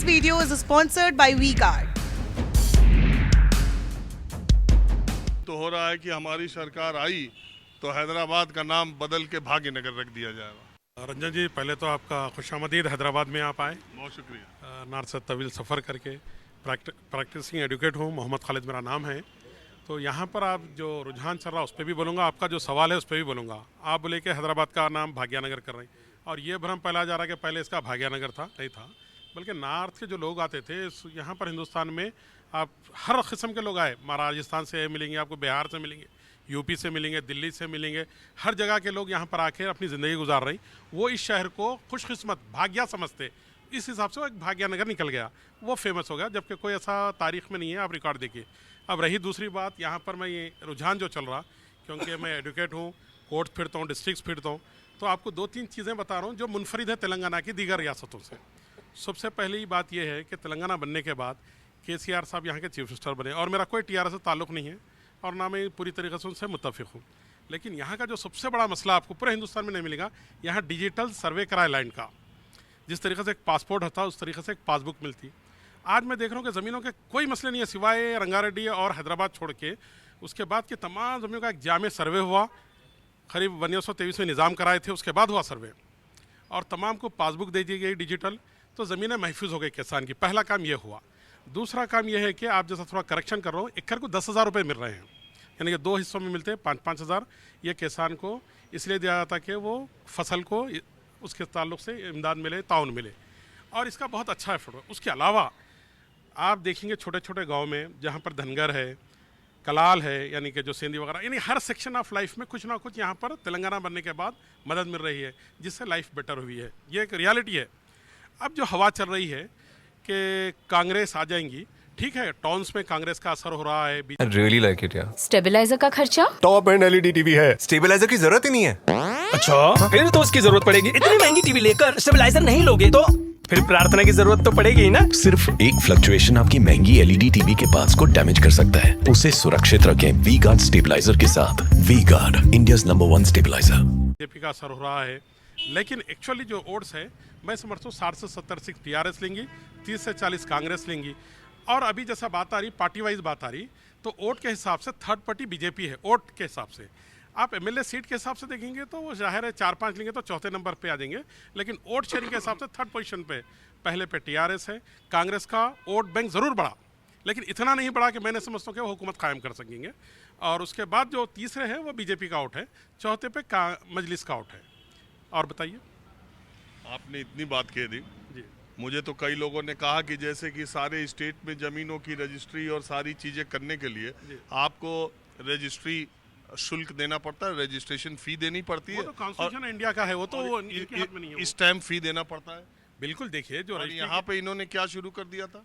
This video is sponsored by V-Guard. तो हो रहा है कि हमारी सरकार आई तो हैदराबाद का नाम बदल के भाग्यनगर रख दिया जाएगा। रंजन जी, पहले तो आपका खुशामदीद हैदराबाद में आप आए। बहुत शुक्रिया। नार्थ से तवील सफ़र करके प्रैक्टिसिंग एडवोकेट हूँ, मोहम्मद खालिद मेरा नाम है। तो यहाँ पर आप जो रुझान चल रहा है उस पर भी बोलूँगा, आपका जो सवाल है उस पर भी बोलूँगा। आप बोले कि हैदराबाद का नाम भाग्यनगर कर रहे हैं, और ये भ्रम फैला जा रहा है कि पहले इसका भाग्यनगर था, नहीं था। बल्कि नॉर्थ के जो लोग आते थे यहाँ पर हिंदुस्तान में, आप हर किस्म के लोग आए, राजस्थान से मिलेंगे, आपको बिहार से मिलेंगे, यूपी से मिलेंगे, दिल्ली से मिलेंगे, हर जगह के लोग यहाँ पर आके अपनी ज़िंदगी गुजार रहे हैं। वो इस शहर को खुशकिस्मत भाग्या समझते, इस हिसाब से वो एक भाग्यनगर निकल गया, वो फेमस हो गया, जबकि कोई ऐसा तारीख में नहीं है। आप रिकॉर्ड देखिए। अब रही दूसरी बात, यहाँ पर मैं ये रुझान जो चल रहा, क्योंकि मैं एडवोकेट हूँ, कोर्ट फिरता हूँ, डिस्ट्रिक्ट फिरता हूँ, तो आपको दो तीन चीज़ें बता रहा हूँ जो मुनफरिद है तेलंगाना की दीगर रियासतों से। सबसे पहली बात यह है कि तेलंगाना बनने के बाद KCR साहब यहाँ के चीफ मिनिस्टर बने, और मेरा कोई TRS से ताल्लुक़ नहीं है और ना मैं पूरी तरीके से उनसे मुत्तफ़िक़ हूँ। लेकिन यहाँ का जो सबसे बड़ा मसला आपको पूरे हिंदुस्तान में नहीं मिलेगा, यहाँ डिजिटल सर्वे कराए लैंड का। जिस तरीके से एक पासपोर्ट होता उस तरीके से एक पासबुक मिलती। आज मैं देख रहा हूँ कि ज़मीनों के कोई मसले नहीं है सिवाय रंगारेड्डी और हैदराबाद छोड़ के। उसके बाद की तमाम ज़मीनों का एक जामे सर्वे हुआ, करीब 1923 में निज़ाम कराए थे, उसके बाद हुआ सर्वे, और तमाम को पासबुक दे दी गई डिजिटल। तो ज़मीनें महफूज हो गई किसान की। पहला काम ये हुआ। दूसरा काम यह है कि आप जैसा थोड़ा करेक्शन कर रहा हूँ, एकड़ को 10,000 रुपये मिल रहे हैं, यानी कि 2 हिस्सों में मिलते हैं 5-5 हज़ार। ये किसान को इसलिए दिया जाता कि वो फसल को उसके ताल्लुक़ से इमदाद मिले, ताउन मिले, और इसका बहुत अच्छा एफर्ट है। उसके अलावा आप देखेंगे छोटे छोटे गांव में जहां पर धनगर है, कलाल है, यानी कि जो सेंधी वगैरह, यानी हर सेक्शन ऑफ लाइफ में कुछ ना कुछ यहाँ पर तेलंगाना बनने के बाद मदद मिल रही है, जिससे लाइफ बेटर हुई है। ये एक रियलिटी है। अब जो हवा चल रही है कि कांग्रेस आ जाएंगी, ठीक है, टाउन्स में कांग्रेस का असर हो रहा है। I really like it, yeah. Stabiliser का खर्चा? टॉप एंड LED टीवी है, स्टेबलाइजर की जरूरत ही नहीं है। अच्छा, फिर तो उसकी जरूरत पड़ेगी। इतनी महंगी टीवी लेकर स्टेबलाइजर नहीं लोगे तो फिर प्रार्थना की जरूरत तो पड़ेगी ही ना। सिर्फ एक फ्लक्चुएशन आपकी महंगी LED टीवी के पार्ट्स को डैमेज कर सकता है। उसे सुरक्षित रखें V-Guard स्टेबलाइजर के साथ। V-Guard, India's number 1 stabiliser. BJP का असर हो रहा है, लेकिन एक्चुअली जो वोट्स है, मैं समझता हूँ 60 से 70 सीट TRS लेंगी, 30 से 40 कांग्रेस लेंगी। और अभी जैसा बात आ रही, पार्टी वाइज बात आ रही, तो वोट के हिसाब से थर्ड पार्टी बीजेपी है। वोट के हिसाब से आप MLA सीट के हिसाब से देखेंगे तो वो जाहिर है 4-5 लेंगे तो चौथे नंबर पे आ जाएंगे। लेकिन वोट शेयरिंग के हिसाब से थर्ड पोजीशन पे, पहले पे TRS है। कांग्रेस का वोट बैंक ज़रूर बढ़ा, लेकिन इतना नहीं बढ़ा कि मैंने समझता हूँ कि वो हुकूमत कायम कर सकेंगे। और उसके बाद जो तीसरे है वो बीजेपी का वोट है, चौथे पे मजलिस का वोट है। और बताइए। आपने इतनी बात कह दी जी। मुझे तो कई लोगों ने कहा कि जैसे कि सारे स्टेट में ज़मीनों की रजिस्ट्री और सारी चीज़ें करने के लिए आपको रजिस्ट्री शुल्क देना पड़ता है, रजिस्ट्रेशन फ़ी देनी पड़ती है। वो तो कॉन्स्टिट्यूशन इंडिया का है, वो तो इनके हाथ में नहीं है। स्टैम्प फ़ी देना पड़ता है। बिल्कुल। देखिए, जो यहाँ पे इन्होंने क्या शुरू कर दिया था,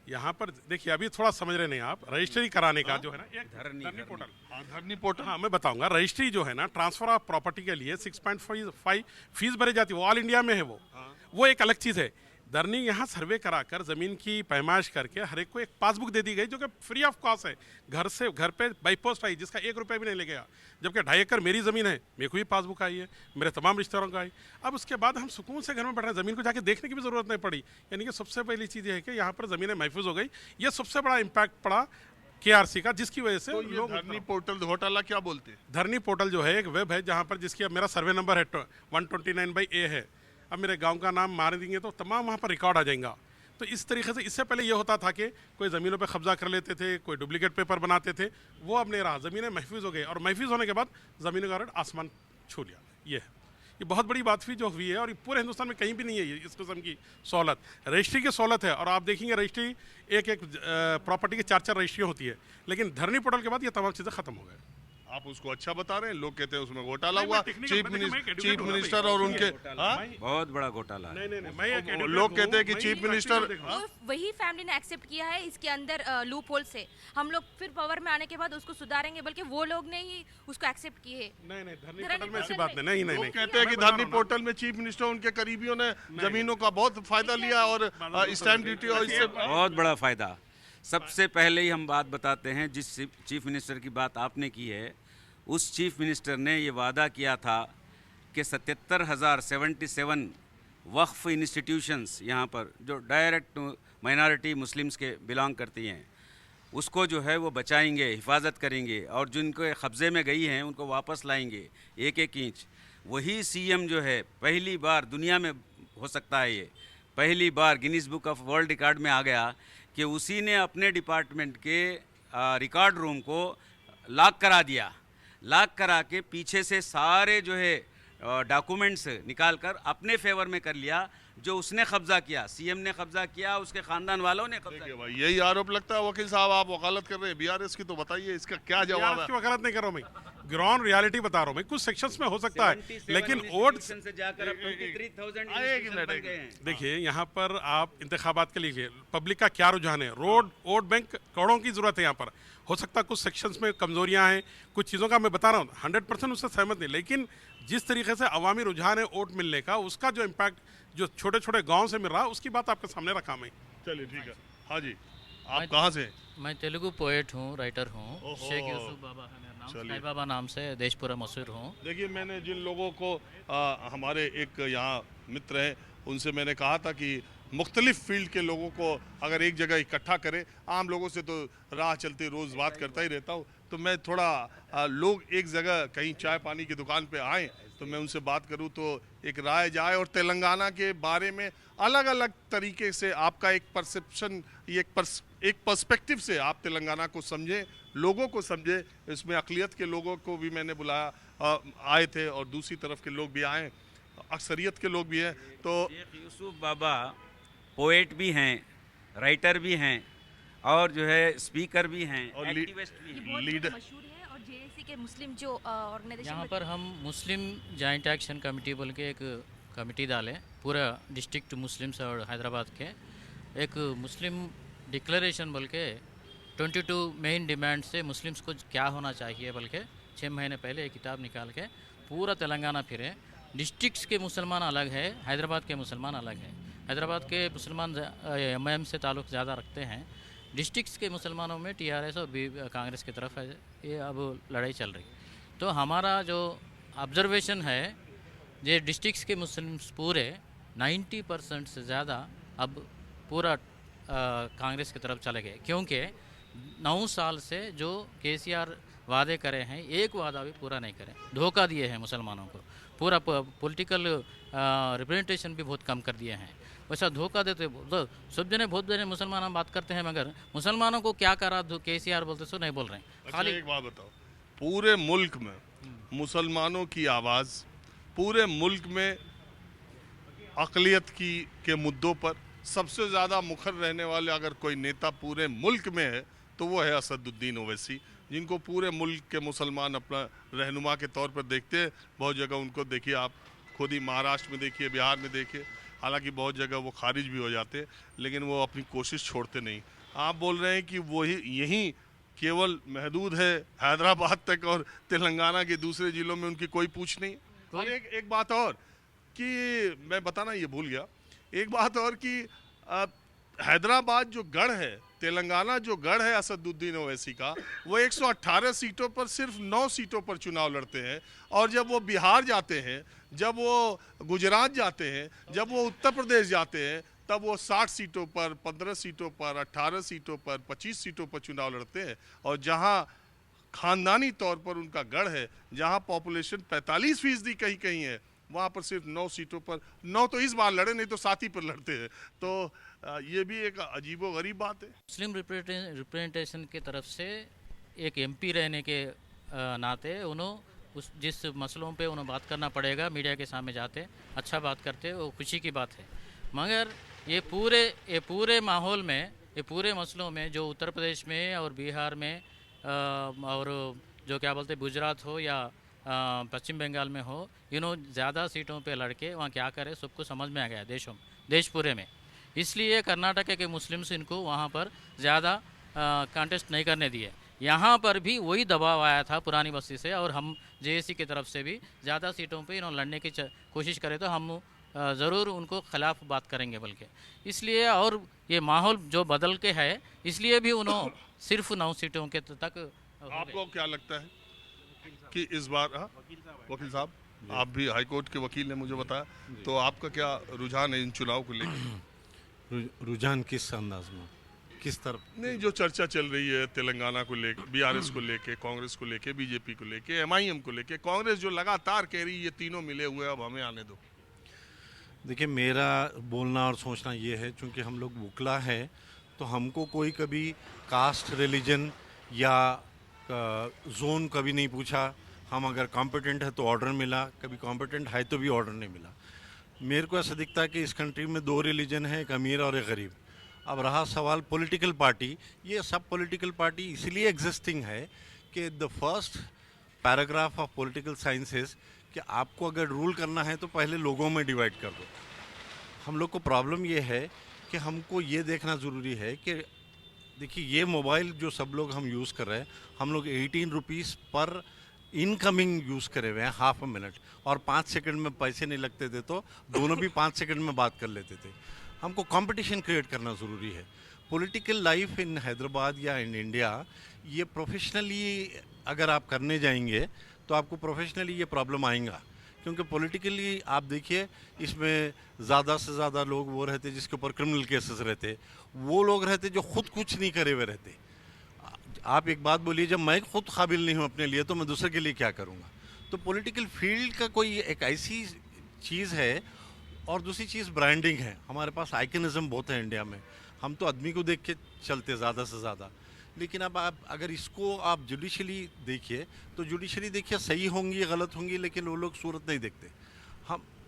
यहाँ पर देखिए, अभी थोड़ा समझ रहे नहीं आप। रजिस्ट्री कराने का जो है ना, एक धरनी पोर्टल, धरनी पोर्टल, हाँ मैं बताऊंगा। रजिस्ट्री जो है ना, ट्रांसफर ऑफ प्रॉपर्टी के लिए 6.5 फीस भरी जाती है, वो ऑल इंडिया में है। वो एक अलग चीज़ है। धरनी यहाँ सर्वे कराकर ज़मीन की पैमाइश करके हर एक को एक पासबुक दे दी गई, जो कि फ्री ऑफ कॉस्ट है। घर पे बाई पोस्ट आई, जिसका 1 रुपया भी नहीं ले गया। जबकि 2.5 एकड़ मेरी ज़मीन है, मेरे को भी पासबुक आई है, मेरे तमाम रिश्तेदारों का आई। अब उसके बाद हम सुकून से घर में बैठ रहे हैं, ज़मीन को जाके देखने की भी ज़रूरत नहीं पड़ी। यानी कि सबसे पहली चीज़ ये है कि यहाँ पर ज़मीनें महफूज हो गई। ये सबसे बड़ा इम्पैक्ट पड़ा KRC का, जिसकी वजह से तो ये धरनी पोर्टल घोटाला क्या बोलते हैं? धरनी पोर्टल जो है एक वेब है, जहाँ पर जिसकी अब मेरा सर्वे नंबर है 129/A है। अब मेरे गांव का नाम मार देंगे तो तमाम वहाँ पर रिकॉर्ड आ जाएगा। तो इस तरीके से, इससे पहले ये होता था कि कोई ज़मीनों पे कब्जा कर लेते थे, कोई डुप्लीकेट पेपर बनाते थे, वो अब नहीं रहा। ज़मीनें महफूज हो गई, और महफूज होने के बाद ज़मीनों का रेट आसमान छू लिया। ये बहुत बड़ी बात हुई जो हुई है, और पूरे हिंदुस्तान में कहीं भी नहीं है इस किस्म की सहूलत। रजिस्ट्री की सहूलत है, और आप देखेंगे रजिस्ट्री एक प्रॉपर्टी की 4-4 रजिस्ट्रियाँ होती है। लेकिन धरनी पोर्टल के बाद ये तमाम चीज़ें ख़त्म हो गए। आप उसको अच्छा बता रहे हैं, लोग कहते हैं उसमें घोटाला हुआ। चीफ मिनिस्टर और उनके बहुत बड़ा घोटाला। लोग कहते हैं कि चीफ मिनिस्टर, वही फैमिली ने एक्सेप्ट किया है इसके अंदर लूप होल से। हम लोग फिर पावर में आने के बाद उसको सुधारेंगे, बल्कि वो लोग ने ही उसको एक्सेप्ट किए। नहीं, धरनी पोर्टल में ऐसी बात नहीं। लोग कहते हैं कि धरनी पोर्टल में चीफ मिनिस्टर उनके करीबियों ने जमीनों का बहुत फायदा लिया, और स्टैंप ड्यूटी और इससे बहुत बड़ा फायदा। सबसे पहले ही हम बात बताते हैं, जिस चीफ मिनिस्टर की बात आपने की है, उस चीफ मिनिस्टर ने ये वादा किया था कि 77,077 वक्फ इंस्टीट्यूशंस यहाँ पर जो डायरेक्ट माइनॉरिटी मुस्लिम्स के बिलोंग करती हैं उसको जो है वो बचाएंगे, हिफाजत करेंगे और जिनको कब्ज़े में गई हैं उनको वापस लाएंगे एक एक इंच। वही सीएम जो है पहली बार दुनिया में हो सकता है, ये पहली बार Guinness book of world record में आ गया कि उसी ने अपने डिपार्टमेंट के रिकॉर्ड रूम को लॉक करा दिया। लॉक करा के पीछे से सारे जो है डॉक्यूमेंट्स निकाल कर अपने फेवर में कर लिया। जो उसने कब्जा किया, सीएम ने कब्जा किया, उसके खानदान वालों ने कब्जा किया। भाई यही आरोप लगता है वकील साहब, आप वकालत कर रहे हैं बीआरएस की, तो बताइए इसका क्या जवाब है? की वकालत नहीं कर रहा हूँ मैं, ग्राउंड रियलिटी बता रहा हूँ मैं। कुछ सेक्शंस में हो सकता है लेकिन वोट से जाकर अब 23,000 बन गए हैं। देखिए यहाँ पर आप इंतखाबात के लिए पब्लिक का क्या रुझान है, रोड वोट बैंक करोड़ों की जरूरत है यहाँ पर। हो सकता है कुछ सेक्शंस में कमजोरियां हैं, कुछ चीज़ों का मैं बता रहा हूँ, 100% उससे सहमत नहीं, लेकिन जिस तरीके से अवामी रुझान है वोट मिलने का, उसका जो इम्पैक्ट जो छोटे छोटे गांव से मिल रहा है उसकी बात आपके सामने रखा मैं। चलिए ठीक है। हाँ जी, आप कहाँ से? मैं तेलुगु पोएट हूँ, राइटर हूँ। शेख यूसुफ बाबा है मेरा नाम, साई बाबा नाम से देशपुरा मशहूर हूँ। देखिए, मैंने जिन लोगों को हमारे एक यहाँ मित्र हैं उनसे मैंने कहा था कि मुख्तलिफ फील्ड के लोगों को अगर एक जगह इकट्ठा करें, आम लोगों से तो राह चलते रोज़ बात करता ही रहता हूँ, तो मैं थोड़ा लोग एक जगह कहीं चाय पानी की दुकान पे आएँ तो मैं उनसे बात करूं तो एक राय जाए और तेलंगाना के बारे में अलग अलग तरीके से आपका एक परसेप्शन, एक पर्सपेक्टिव से आप तेलंगाना को समझें, लोगों को समझें। इसमें अक़लियत के लोगों को भी मैंने बुलाया, आए थे, और दूसरी तरफ के लोग भी आए, अक्सरियत के लोग भी हैं। तो यूसुफ बाबा पोएट भी हैं, राइटर भी हैं और जो है स्पीकर भी हैं और एक्टिविस्ट भी हैं, लीडर मशहूर है। और जेएसी के मुस्लिम जो ऑर्गेनाइजेशन यहाँ पर हम मुस्लिम जॉइंट एक्शन कमेटी बोल के एक कमेटी डाले, पूरा डिस्ट्रिक्ट मुस्लिम्स और हैदराबाद के एक मुस्लिम डिक्लेरेशन बोल के 22 मेन डिमांड से मुस्लिम्स को क्या होना चाहिए बोल के 6 महीने पहले एक किताब निकाल के पूरा तेलंगाना फिरे। डिस्ट्रिक्ट्स के मुसलमान अलग है, हैदराबाद के मुसलमान अलग है। हैदराबाद के मुसलमान एमआईएम से ताल्लुक़ ज़्यादा रखते हैं, डिस्ट्रिक्ट्स के मुसलमानों में टीआरएस और कांग्रेस की तरफ है, ये अब लड़ाई चल रही। तो हमारा जो ऑब्जर्वेशन है, ये डिस्ट्रिक्ट्स के मुस्लिम्स पूरे 90% से ज़्यादा अब पूरा कांग्रेस की तरफ चले गए, क्योंकि 9 साल से जो केसीआर वादे करे हैं एक वादा भी पूरा नहीं करे, धोखा दिए हैं मुसलमानों को, पूरा पॉलिटिकल रिप्रेजेंटेशन भी बहुत कम कर दिए हैं। वैसा धोखा देते तो सब जने बहुत जने मुसलमान हम बात करते हैं, मगर मुसलमानों को क्या करा केसीआर बोलते सो नहीं बोल रहे हैं। खाली एक बात बताओ, पूरे मुल्क में मुसलमानों की आवाज़, पूरे मुल्क में अक़लियत के मुद्दों पर सबसे ज़्यादा मुखर रहने वाले अगर कोई नेता पूरे मुल्क में है तो वो है असदुद्दीन ओवैसी, जिनको पूरे मुल्क के मुसलमान अपना रहनुमा के तौर पर देखते हैं। बहुत जगह उनको देखिए, आप खुद ही महाराष्ट्र में देखिए, बिहार में देखिए, हालांकि बहुत जगह वो खारिज भी हो जाते हैं, लेकिन वो अपनी कोशिश छोड़ते नहीं। आप बोल रहे हैं कि वही यही केवल महदूद है हैदराबाद तक और तेलंगाना के दूसरे ज़िलों में उनकी कोई पूछ नहीं। और एक बात और कि मैं बताना ये भूल गया, एक बात और कि हैदराबाद जो गढ़ है, तेलंगाना जो गढ़ है असदुद्दीन ओवैसी का, वो 118 सीटों पर सिर्फ 9 सीटों पर चुनाव लड़ते हैं। और जब वो बिहार जाते हैं, जब वो गुजरात जाते हैं, जब वो उत्तर प्रदेश जाते हैं, तब वो 60 सीटों पर, 15 सीटों पर, 18 सीटों पर, 25 सीटों पर चुनाव लड़ते हैं। और जहां खानदानी तौर पर उनका गढ़ है, जहां पॉपुलेशन 45% कहीं कहीं है, वहाँ पर सिर्फ 9 सीटों पर, 9 तो इस बार लड़े, नहीं तो 7 ही पर लड़ते हैं। तो ये भी एक अजीबोगरीब बात है। मुस्लिम रिप्रेजेंटेशन की तरफ से एक एमपी रहने के नाते उन्होंने जिस मसलों पे उन्हें बात करना पड़ेगा, मीडिया के सामने जाते अच्छा बात करते, वो खुशी की बात है। मगर ये पूरे माहौल में, ये पूरे मसलों में जो उत्तर प्रदेश में और बिहार में और जो क्या बोलते गुजरात हो या पश्चिम बंगाल में हो, ज़्यादा सीटों पे लड़के वहाँ क्या करे सबको समझ में आ गया देश पूरे में। इसलिए कर्नाटक के मुस्लिम्स इनको वहाँ पर ज़्यादा कॉन्टेस्ट नहीं करने दिए। यहाँ पर भी वही दबाव आया था पुरानी बस्ती से, और हम जेएसी की तरफ से भी ज़्यादा सीटों पे लड़ने की कोशिश करें तो हम ज़रूर उनको खिलाफ बात करेंगे। बल्कि इसलिए और ये माहौल जो बदल के है, इसलिए भी उन्होंने सिर्फ 9 सीटों के तक। आपको क्या लगता है कि इस बार वकील साहब आप भी हाई कोर्ट के वकील हैं, मुझे बताया, तो आपका क्या रुझान है इन चुनाव को लेकर? रुझान किस अंदाज में, किस तरफ? नहीं, जो चर्चा चल रही है तेलंगाना को लेके, बीआरएस को लेके, कांग्रेस को लेके, बीजेपी को लेके, एमआईएम को लेके, कांग्रेस जो लगातार कह रही है ये तीनों मिले हुए अब हमें आने दो। देखिए, मेरा बोलना और सोचना ये है, चूँकि हम लोग वकला है तो हमको कोई कभी कास्ट, रिलीजन या जोन कभी नहीं पूछा। हम अगर कॉम्पिटेंट है तो ऑर्डर मिला, कभी कॉम्पिटेंट है तो भी ऑर्डर नहीं मिला। मेरे को ऐसा दिखता है कि इस कंट्री में 2 रिलीजन है, एक अमीर और एक गरीब। अब रहा सवाल पॉलिटिकल पार्टी, ये सब पॉलिटिकल पार्टी इसलिए एग्जिस्टिंग है कि the first paragraph of political sciences कि आपको अगर रूल करना है तो पहले लोगों में डिवाइड कर दो। हम लोग को प्रॉब्लम ये है कि हमको ये देखना ज़रूरी है कि देखिए, ये मोबाइल जो सब लोग हम यूज़ कर रहे हैं, हम लोग 18 रुपीज़ पर इनकमिंग यूज़ करे हुए हैं, हाफ अ मिनट, और 5 सेकंड में पैसे नहीं लगते थे तो दोनों भी 5 सेकंड में बात कर लेते थे। हमको कंपटीशन क्रिएट करना ज़रूरी है। पॉलिटिकल लाइफ इन हैदराबाद या इन इंडिया, ये प्रोफेशनली अगर आप करने जाएंगे तो आपको प्रोफेशनली ये प्रॉब्लम आएगा, क्योंकि पॉलिटिकली आप देखिए इसमें ज़्यादा से ज़्यादा लोग वो रहते जिसके ऊपर क्रिमिनल केसेस रहते, वो लोग रहते जो खुद कुछ नहीं करे हुए रहते। आप एक बात बोलिए, जब मैं खुद काबिल नहीं हूँ अपने लिए तो मैं दूसरे के लिए क्या करूँगा? तो पॉलिटिकल फील्ड का कोई एक ऐसी चीज़ है। और दूसरी चीज़ ब्रांडिंग है। हमारे पास आइकनिज़म बहुत है इंडिया में, हम तो आदमी को देख के चलते ज़्यादा से ज़्यादा। लेकिन अब आप अगर इसको आप जुडिशली देखिए तो जुडिशली देखिए सही होंगी गलत होंगी, लेकिन वो लोग सूरत नहीं देखते।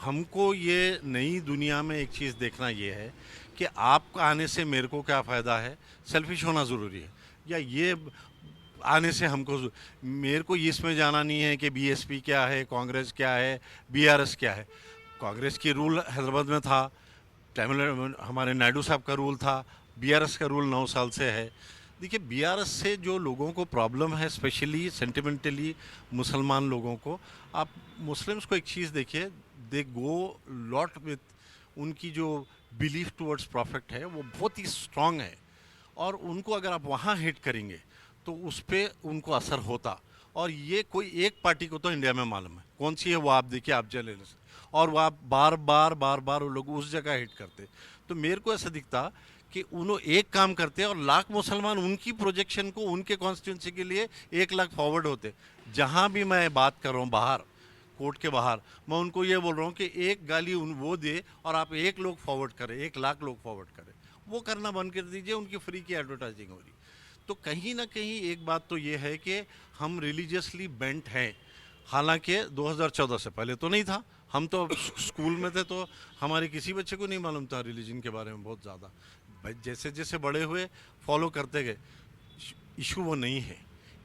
हमको ये नई दुनिया में एक चीज़ देखना ये है कि आपका आने से मेरे को क्या फ़ायदा है, सेल्फिश होना ज़रूरी है, या ये आने से हमको मेरे को इसमें जाना नहीं है कि बीएसपी क्या है, कांग्रेस क्या है, बीआरएस क्या है। कांग्रेस की रूल हैदराबाद में था, हमारे नायडू साहब का रूल था, बीआरएस का रूल 9 साल से है। देखिए, बीआरएस से जो लोगों को प्रॉब्लम है, स्पेशली सेंटिमेंटली मुसलमान लोगों को, आप मुस्लिम्स को एक चीज़ देखिए, दे गो लॉट विथ, उनकी जो बिलीफ टुवर्ड्स प्रॉफिट है वो बहुत ही स्ट्रांग है, और उनको अगर आप वहाँ हिट करेंगे तो उस पर उनको असर होता। और ये कोई एक पार्टी को तो इंडिया में मालूम है कौन सी है, वो आप देखिए, आप चले, और वो आप बार बार वो लोग उस जगह हिट करते। तो मेरे को ऐसा दिखता कि उन्होंने एक काम करते और लाख मुसलमान उनकी प्रोजेक्शन को, उनके कॉन्स्टिट्यूंसी के लिए 1 लाख फॉरवर्ड होते। जहाँ भी मैं बात कर रहा हूँ बाहर, कोर्ट के बाहर, मैं उनको ये बोल रहा हूँ कि एक गाली वो दे और आप 1 लोग फॉरवर्ड करें, 1 लाख लोग फॉरवर्ड करें। वो करना बंद कर दीजिए, उनकी फ्री की एडवर्टाइजिंग हो रही। तो कहीं ना कहीं एक बात तो ये है कि हम रिलीजियसली बेंट हैं, हालांकि 2014 से पहले तो नहीं था। हम तो स्कूल में थे तो हमारे किसी बच्चे को नहीं मालूम था रिलीजन के बारे में बहुत ज़्यादा। जैसे जैसे बड़े हुए फॉलो करते गए। इशू वो नहीं है,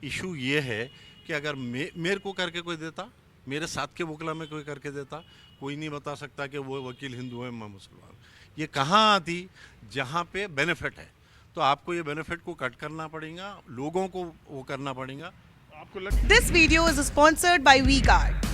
इशू ये है कि अगर मेरे को करके कोई देता, मेरे साथ के वकला में कोई करके देता, कोई नहीं बता सकता कि वो वकील हिंदू है, मैं मुसलमान। ये कहाँ आती? जहाँ पे बेनिफिट है। तो आपको ये बेनिफिट को कट करना पड़ेगा, लोगों को वो करना पड़ेगा। आपको This video is sponsored by WeGuard.